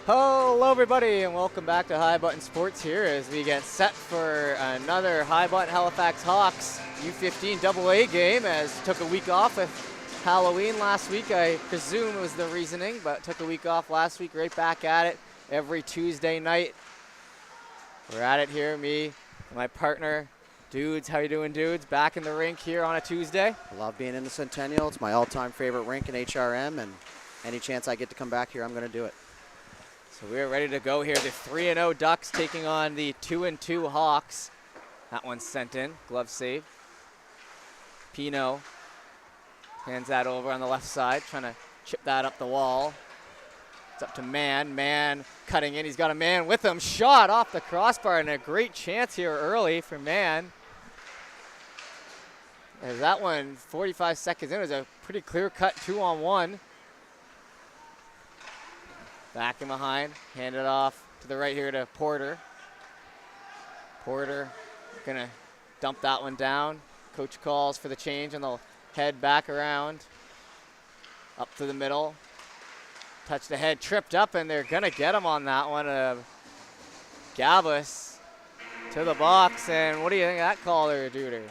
Hello everybody and welcome back to High Button Sports here as we get set for another High Button Halifax Hawks U15AA game as took a week off with Halloween last week. I presume it was the reasoning, but took a week off last week, right back at it every Tuesday night. We're at it here, me and my partner, Dudes. How you doing, Dudes? Back in the rink here on a Tuesday. I love being in the Centennial. It's my all-time favorite rink in HRM, and any chance I get to come back here, I'm going to do it. So we're ready to go here. The 3-0 Ducks taking on the 2-2 Hawks. That one's sent in. Glove save. Pino hands that over on the left side, trying to chip that up the wall. It's up to Mann. Mann cutting in. He's got a man with him. Shot off the crossbar, and a great chance here early for Mann. As that one, 45 seconds in, was a pretty clear-cut 2-on-1. Back in behind, hand it off to the right here to Porter. Porter gonna dump that one down. Coach calls for the change and they'll head back around. Up to the middle. Touch the head, tripped up, and they're gonna get him on that one. Gavus to the box, and what do you think of that call there, Duder?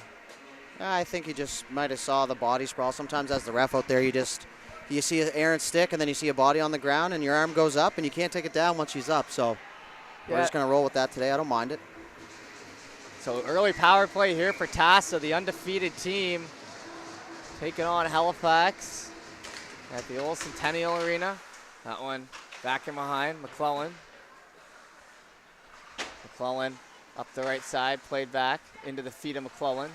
I think he just might have saw the body sprawl. Sometimes as the ref out there, you see Aaron's stick, and then you see a body on the ground, and your arm goes up, and you can't take it down once she's up. So we're just going to roll with that today. I don't mind it. So early power play here for TASA, the undefeated team, taking on Halifax at the old Centennial Arena. That one back in behind, McClellan. McClellan up the right side, played back into the feet of McClellan.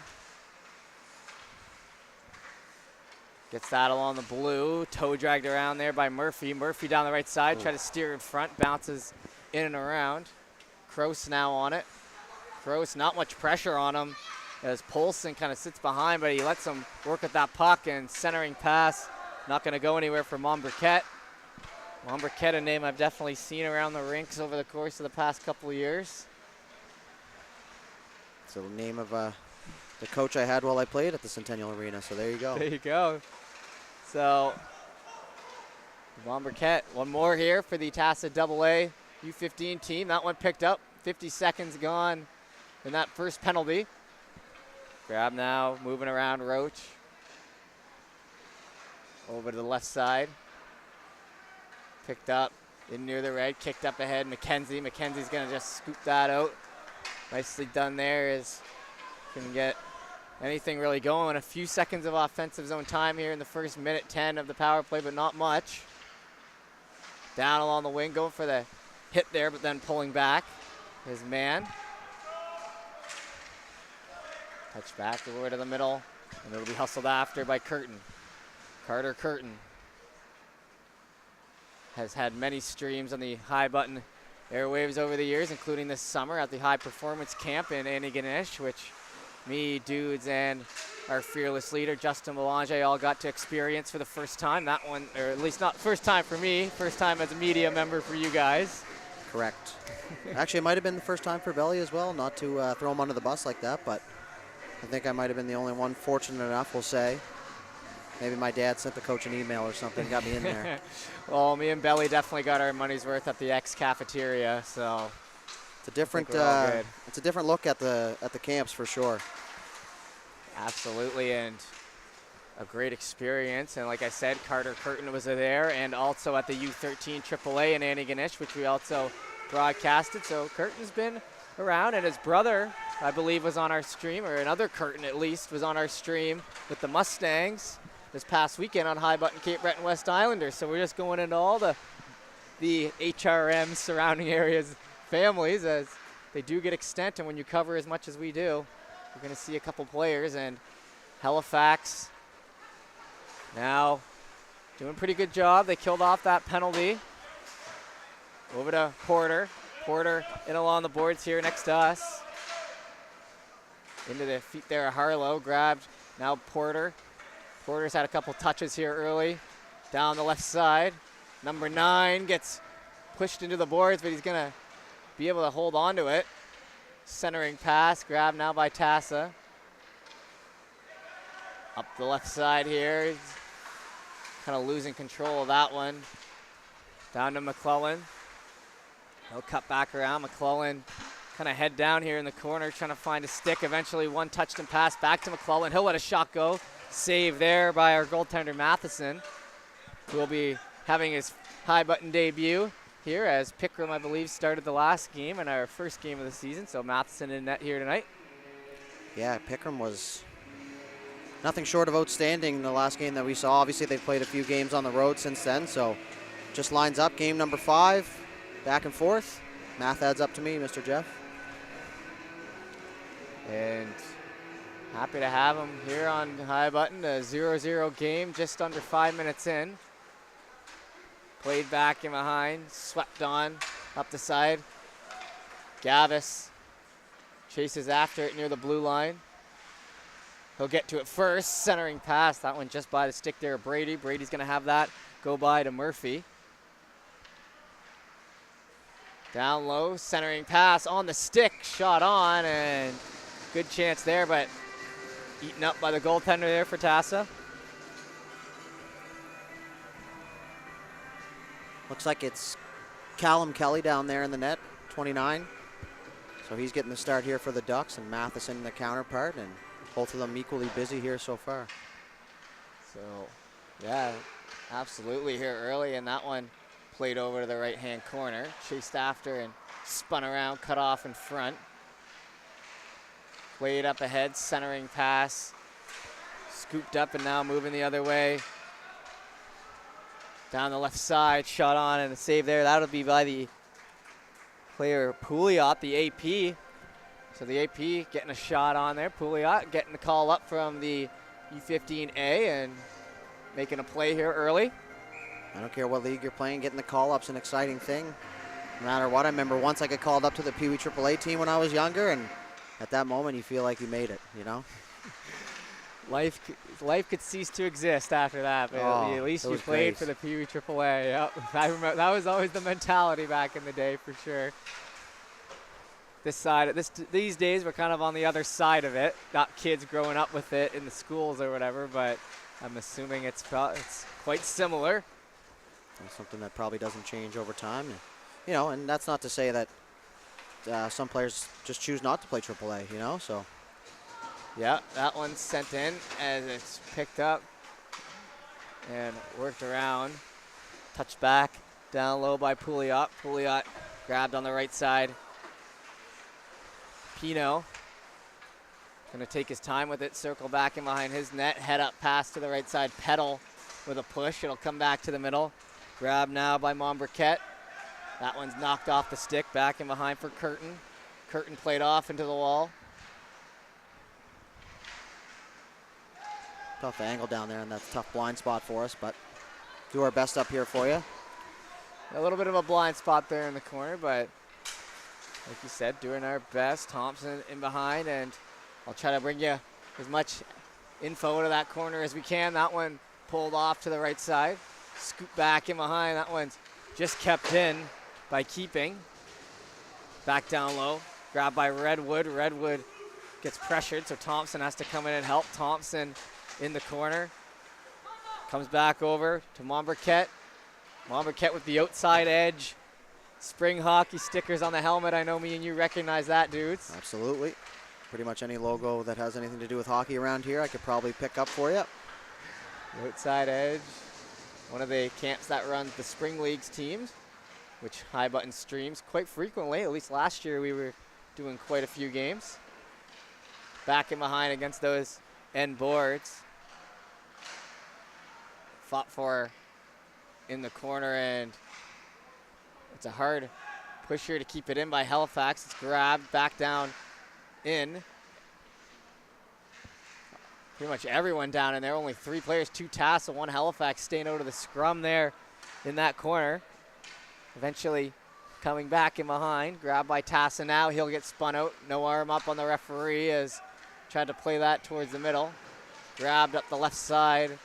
Gets that along the blue, toe dragged around there by Murphy. Murphy down the right side, try to steer in front, bounces in and around. Kroos now on it. Kroos, not much pressure on him as Polson kind of sits behind, but he lets him work at that puck, and centering pass, not going to go anywhere for Monbriquette. Monbriquette, a name I've definitely seen around the rinks over the course of the past couple of years. It's the name of the coach I had while I played at the Centennial Arena, so there you go. There you go. So, Monbriquette, one more here for the TASA AA U15 team. That one picked up, 50 seconds gone in that first penalty. Grab now, moving around Roach. Over to the left side. Picked up in near the red, kicked up ahead, McKenzie. McKenzie's gonna just scoop that out. Nicely done there, is can get anything really going. A few seconds of offensive zone time here in the first minute 10 of the power play, but not much. Down along the wing, going for the hit there, but then pulling back. His man. Touch back over to the middle, and it'll be hustled after by Curtin. Carter Curtin has had many streams on the High Button airwaves over the years, including this summer at the High Performance Camp in Antigonish, which me, Dudes, and our fearless leader, Justin Belanger, all got to experience for the first time. That one, or at least not first time for me, first time as a media member for you guys. Correct. Actually, it might have been the first time for Belly as well, not to throw him under the bus like that, but I think I might have been the only one fortunate enough, we'll say. Maybe my dad sent the coach an email or something, got me in there. Well, me and Belly definitely got our money's worth at the X cafeteria, so it's a different look at the camps for sure. Absolutely, and a great experience. And like I said, Carter Curtin was there, and also at the U13 AAA in Antigonish, which we also broadcasted. So Curtin's been around, and his brother, I believe, was on our stream, or another Curtin at least, was on our stream with the Mustangs this past weekend on High Button Cape Breton West Islanders. So we're just going into all the HRM surrounding areas families, as they do get extent, and when you cover as much as we do, you're going to see a couple players. And Halifax now doing a pretty good job. They killed off that penalty. Over to Porter. Porter in along the boards here next to us. Into the feet there, Harlow grabbed. Now Porter. Porter's had a couple touches here early. Down the left side. Number 9 gets pushed into the boards, but he's going to be able to hold on to it. Centering pass, grabbed now by TASA. Up the left side here. He's kind of losing control of that one. Down to McClellan. He'll cut back around. McClellan kind of head down here in the corner, trying to find a stick. Eventually one touched and pass back to McClellan. He'll let a shot go. Save there by our goaltender Matheson, who will be having his high button debut here, as Pickram, I believe, started the last game and our first game of the season. So Matheson in net here tonight. Yeah, Pickram was nothing short of outstanding in the last game that we saw. Obviously, they've played a few games on the road since then, so just lines up game number 5, back and forth. Math adds up to me, Mr. Jeff. And happy to have him here on high button. A 0-0 game, just under 5 minutes in. Played back in behind, swept on up the side. Gavis chases after it near the blue line. He'll get to it first, centering pass. That one just by the stick there of Brady. Brady's gonna have that go by to Murphy. Down low, centering pass on the stick, shot on, and good chance there, but eaten up by the goaltender there for TASA. Looks like it's Callum Kelly down there in the net, 29. So he's getting the start here for the Ducks, and Matheson the counterpart, and both of them equally busy here so far. So, yeah, absolutely here early, and that one played over to the right-hand corner. Chased after and spun around, cut off in front. Played up ahead, centering pass. Scooped up and now moving the other way. Down the left side, shot on and a save there. That'll be by the player Pouliot, the AP. So the AP getting a shot on there. Pouliot getting the call up from the U15AA and making a play here early. I don't care what league you're playing, getting the call-up's an exciting thing. No matter what, I remember once I got called up to the Pee Wee AAA team when I was younger, and at that moment you feel like you made it, you know? Life could cease to exist after that, but at least you played for the Pee Wee AAA. Yep. I remember that was always the mentality back in the day for sure. These days we're kind of on the other side of it. Got kids growing up with it in the schools or whatever, but I'm assuming it's quite similar. And something that probably doesn't change over time, and, you know. And that's not to say that some players just choose not to play AAA, you know. So. Yeah, that one's sent in as it's picked up and worked around. Touched back, down low by Pouliot. Pouliot grabbed on the right side. Pino gonna take his time with it, circle back in behind his net, head up pass to the right side, pedal with a push. It'll come back to the middle. Grab now by Montbriquet. That one's knocked off the stick, back in behind for Curtin. Curtin played off into the wall. Tough angle down there, and that's a tough blind spot for us, but do our best up here for you. A little bit of a blind spot there in the corner, but like you said, doing our best. Thompson in behind, and I'll try to bring you as much info to that corner as we can. That one pulled off to the right side. Scoop back in behind. That one's just kept in by keeping. Back down low. Grabbed by Redwood. Redwood gets pressured, so Thompson has to come in and help. Thompson in the corner. Comes back over to Montbriquet. Montbriquet with the outside edge. Spring hockey stickers on the helmet. I know me and you recognize that, dudes. Absolutely. Pretty much any logo that has anything to do with hockey around here I could probably pick up for you. The outside edge. One of the camps that runs the Spring Leagues teams, which High Button streams quite frequently. At least last year we were doing quite a few games. Back in behind against those end boards. Fought for in the corner, and it's a hard push here to keep it in by Halifax. It's grabbed back down in. Pretty much everyone down in there. Only 3 players, 2 TASA, 1 Halifax staying out of the scrum there in that corner. Eventually coming back in behind. Grabbed by TASA now. He'll get spun out. No arm up on the referee as tried to play that towards the middle. Grabbed up the left side.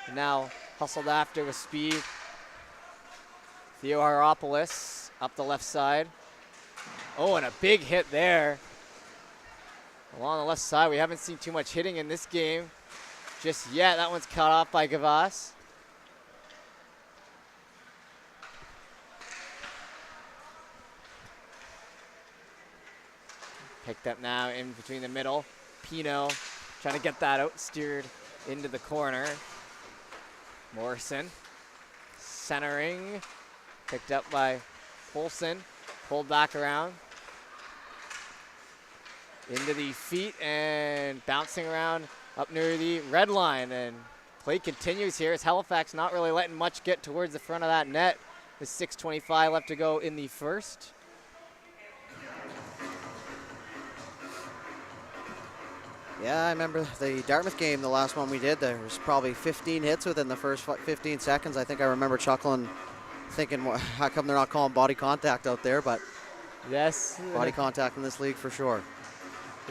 And now hustled after with speed. Theo Haropoulos up the left side. Oh, and a big hit there. Along the left side, we haven't seen too much hitting in this game just yet. That one's cut off by Gavas. Picked up now in between the middle. Pino trying to get that out, steered into the corner. Morrison centering, picked up by Polson, pulled back around. Into the feet and bouncing around up near the red line, and play continues here as Halifax not really letting much get towards the front of that net. With 6:25 left to go in the first. Yeah, I remember the Dartmouth game, the last one we did. There was probably 15 hits within the first 15 seconds. I think I remember chuckling, thinking, well, how come they're not calling body contact out there? But yes, body contact in this league for sure.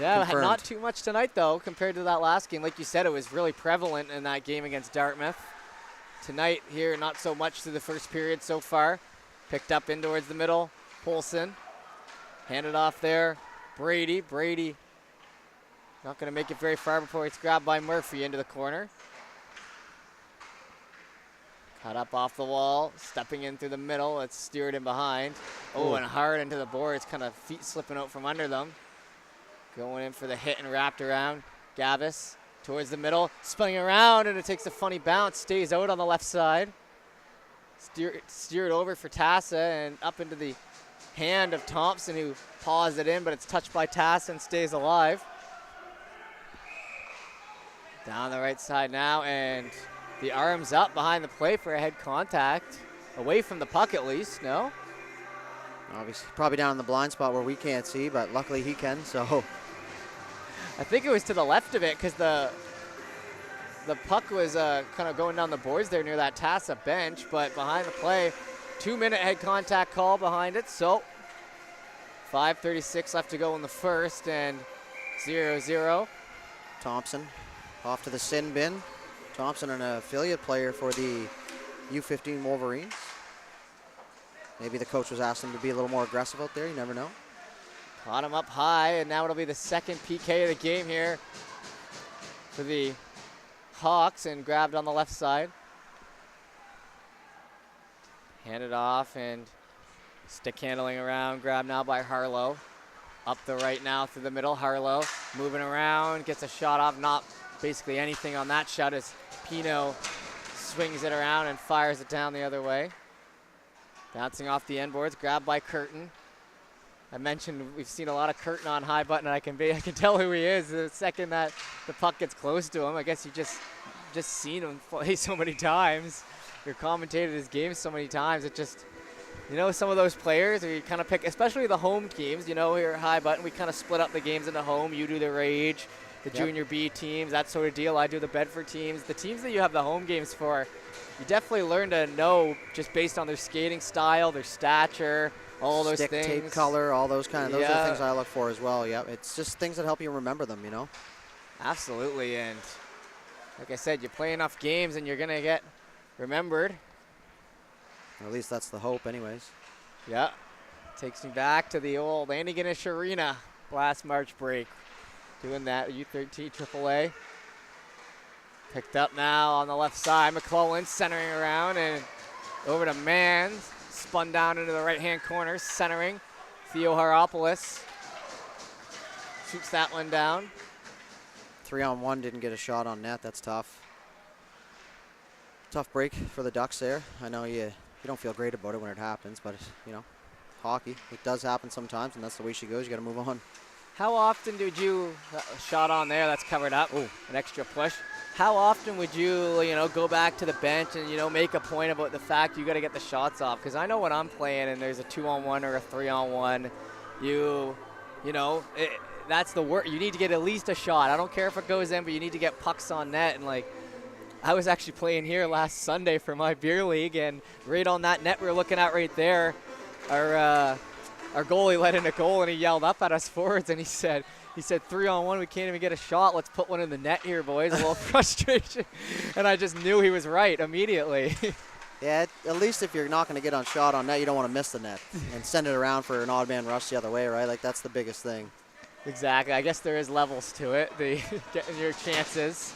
Yeah, Confirmed. not too much tonight, though, compared to that last game. Like you said, it was really prevalent in that game against Dartmouth. Tonight here, not so much through the first period so far. Picked up in towards the middle. Polson handed off there. Brady not going to make it very far before it's grabbed by Murphy into the corner. Cut up off the wall, stepping in through the middle. It's steered in behind. Oh, and hard into the boards, kind of feet slipping out from under them. Going in for the hit and wrapped around. Gavis towards the middle, spinning around, and it takes a funny bounce, stays out on the left side. Steered over for TASA and up into the hand of Thompson, who paws it in, but it's touched by TASA and stays alive. Down the right side now, and the arms up behind the play for a head contact. Away from the puck at least, no? Obviously, probably down in the blind spot where we can't see, but luckily he can, so. I think it was to the left of it because the puck was kind of going down the boards there near that TASA bench, but behind the play, 2-minute head contact call behind it, so 5:36 left to go in the first, and 0-0. Thompson off to the sin bin. Thompson, an affiliate player for the U15 Wolverines. Maybe the coach was asking him to be a little more aggressive out there. You never know. Caught him up high, and now it'll be the second PK of the game here for the Hawks, and grabbed on the left side. Handed off, and stick handling around. Grabbed now by Harlow. Up the right now through the middle. Harlow moving around, gets a shot off. Not basically anything on that shot as Pino swings it around and fires it down the other way. Bouncing off the end boards, grabbed by Curtin. I mentioned we've seen a lot of Curtin on high button, and I can tell who he is the second that the puck gets close to him. I guess you just seen him play so many times. You're commentated his games so many times. It just, you know, some of those players where you kind of pick, especially the home teams, you know, here at high button, we kind of split up the games into home. You do the Rage, the Junior B teams, that sort of deal. I do the Bedford teams. The teams that you have the home games for, you definitely learn to know just based on their skating style, their stature, all those Stick, things. tape color, all those those are the things I look for as well. Yeah, it's just things that help you remember them, you know. Absolutely, and like I said, you play enough games and you're gonna get remembered. Or at least that's the hope, anyways. Yeah, takes me back to the old Antigonish Arena last March break, doing that U13 AAA. Picked up now on the left side. McClellan centering around and over to Mann. Spun down into the right-hand corner, centering. Theo Haropoulos shoots that one down. 3-on-1, didn't get a shot on net. That's tough. Tough break for the Ducks there. I know you don't feel great about it when it happens, but you know, hockey, it does happen sometimes, and that's the way she goes. You got to move on. How often did you shot on there? That's covered up. Ooh, an extra push. How often would you, go back to the bench and, make a point about the fact you got to get the shots off? Because I know when I'm playing and there's a 2-on-1 or a 3-on-1, that's the work. You need to get at least a shot. I don't care if it goes in, but you need to get pucks on net. And, I was actually playing here last Sunday for my beer league, and right on that net we were looking at right there, our goalie let in a goal, and he yelled up at us forwards, and he said 3-on-1, we can't even get a shot. Let's put one in the net here, boys. A little frustration. And I just knew he was right immediately. Yeah, at least if you're not going to get on shot on net, you don't want to miss the net and send it around for an odd man rush the other way, right? That's the biggest thing. Exactly. I guess there is levels to it, getting your chances.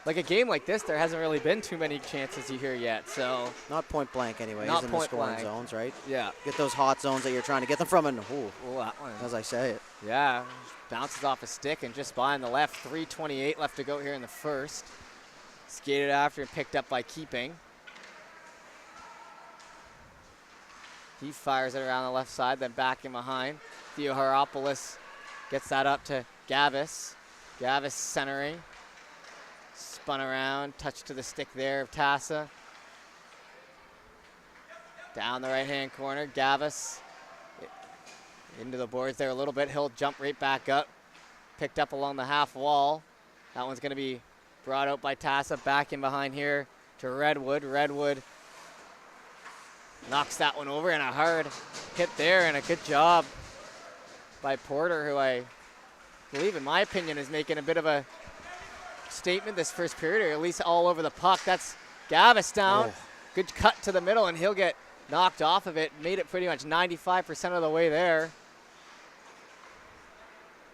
like a game like this, there hasn't really been too many chances you hear yet. So Not point blank anyways Not in point the scoring blank. zones, right? yeah, Get those hot zones that you're trying to get them from, and oh, that one. as I say it. Yeah, bounces off a stick and just behind the left. 3:28 left to go here in the first. Skated after and picked up by Keeping. He fires it around the left side, then back in behind. Theoharopoulos gets that up to Gavis. Gavis centering. Spun around, touch to the stick there of TASA. Down the right-hand corner, Gavis into the boards there a little bit. He'll jump right back up. Picked up along the half wall. That one's going to be brought out by TASA. Back in behind here to Redwood. Redwood knocks that one over, and a hard hit there, and a good job by Porter, who I believe, in my opinion, is making a bit of a statement this first period, or at least all over the puck. That's Gavis down. Oh. Good cut to the middle, and he'll get knocked off of it. Made it pretty much 95% of the way there.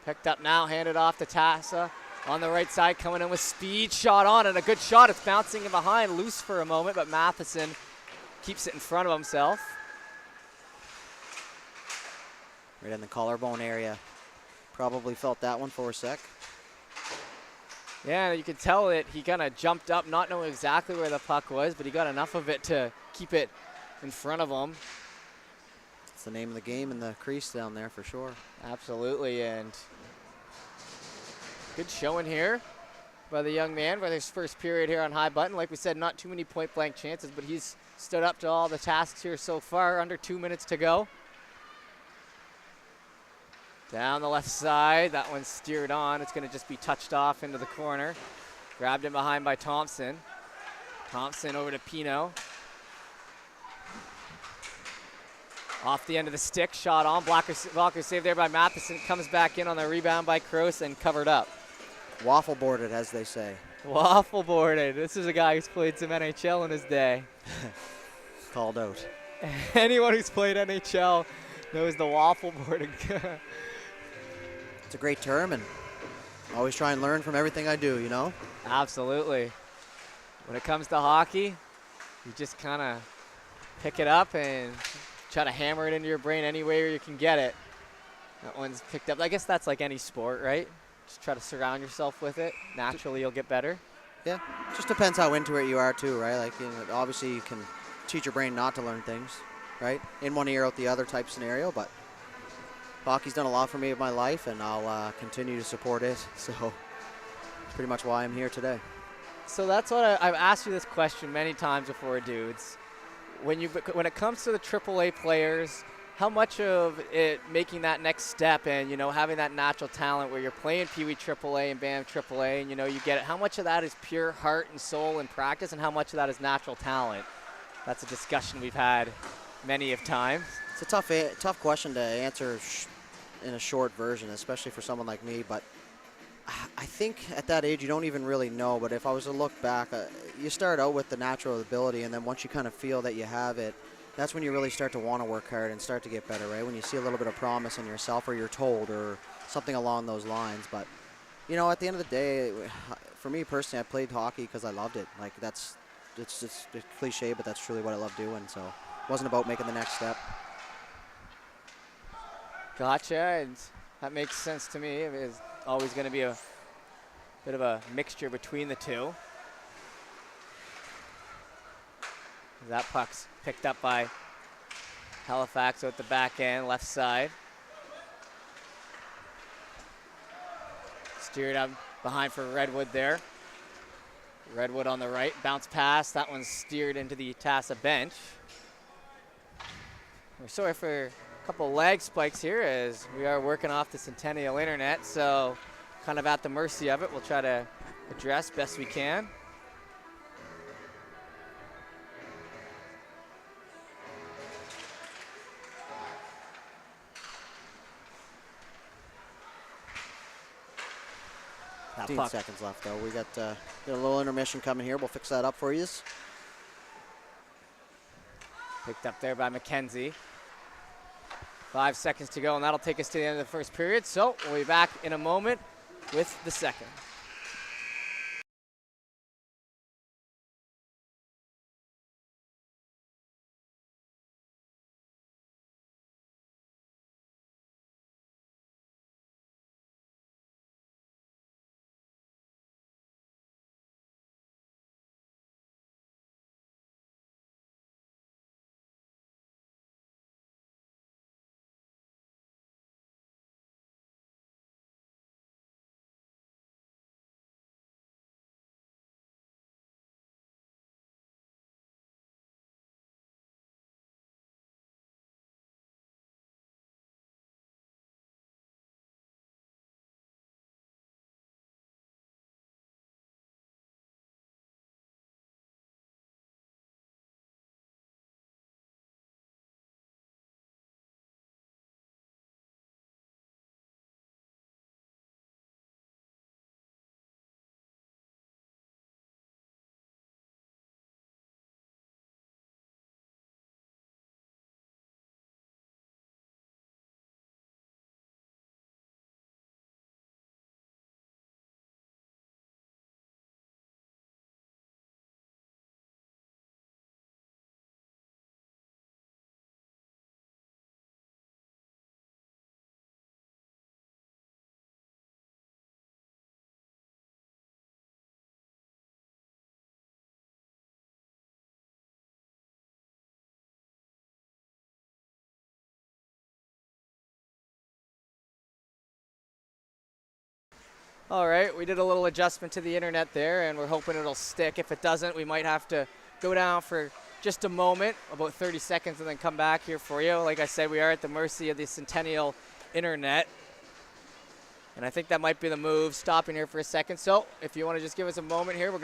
Picked up now, handed off to TASA. On the right side, coming in with speed, shot on, and a good shot. It's bouncing in behind, loose for a moment, but Matheson keeps it in front of himself. Right in the collarbone area. Probably felt that one for a sec. Yeah, you could tell that he kind of jumped up, not knowing exactly where the puck was, but he got enough of it to keep it in front of him. It's the name of the game in the crease down there for sure. Absolutely, and good showing here by the young man for his first period here on High Button. Like we said, not too many point-blank chances, but he's stood up to all the tasks here so far. Under 2 minutes to go. Down the left side, that one's steered on. It's going to just be touched off into the corner. Grabbed in behind by Thompson. Thompson over to Pino. Off the end of the stick, shot on. Blocker saved there by Matheson. Comes back in on the rebound by Kroos and covered up. Waffle boarded, as they say. Waffle boarded. This is a guy who's played some NHL in his day. Called out. Anyone who's played NHL knows the waffle boarding. It's a great term, and always try and learn from everything I do, you know? Absolutely. When it comes to hockey, you just kind of pick it up and try to hammer it into your brain any way you can get it. That one's picked up. I guess that's like any sport, right? Just try to surround yourself with it. Naturally, you'll get better. Yeah, just depends how into it you are too, right? Like, you know, obviously you can teach your brain not to learn things, right? In one ear, out the other type scenario, but hockey's done a lot for me in my life, and I'll continue to support it. So that's pretty much why I'm here today. So that's what I've asked you this question many times before, dudes. When it comes to the AAA players, how much of it making that next step and, you know, having that natural talent where you're playing Pee Wee AAA and BAM AAA and, you know, you get it, how much of that is pure heart and soul and practice, and how much of that is natural talent? That's a discussion we've had many of times. It's a tough question to answer in a short version, especially for someone like me, but I think at that age you don't even really know. But if I was to look back, you start out with the natural ability, and then once you kind of feel that you have it, that's when you really start to want to work hard and start to get better, right? When you see a little bit of promise in yourself, or you're told, or something along those lines. But, you know, at the end of the day, for me personally, I played hockey because I loved it. Like, it's a cliche, but that's truly what I love doing. So it wasn't about making the next step. Gotcha, and that makes sense to me. It's always going to be a bit of a mixture between the two. That puck's picked up by Halifax at the back end, left side. Steered up behind for Redwood there. Redwood on the right, bounce pass. That one's steered into the TASA bench. We're sorry for a couple lag spikes here as we are working off the Centennial Internet, so kind of at the mercy of it. We'll try to address best we can. That 15 puck. seconds left, though. We got a little intermission coming here. We'll fix that up for you. Picked up there by McKenzie. 5 seconds to go, and that'll take us to the end of the first period. So we'll be back in a moment with the second. All right, we did a little adjustment to the internet there, and we're hoping it'll stick. If it doesn't, we might have to go down for just a moment, about 30 seconds, and then come back here for you. Like I said, we are at the mercy of the Centennial internet. And I think that might be the move, stopping here for a second. So if you want to just give us a moment here, we're going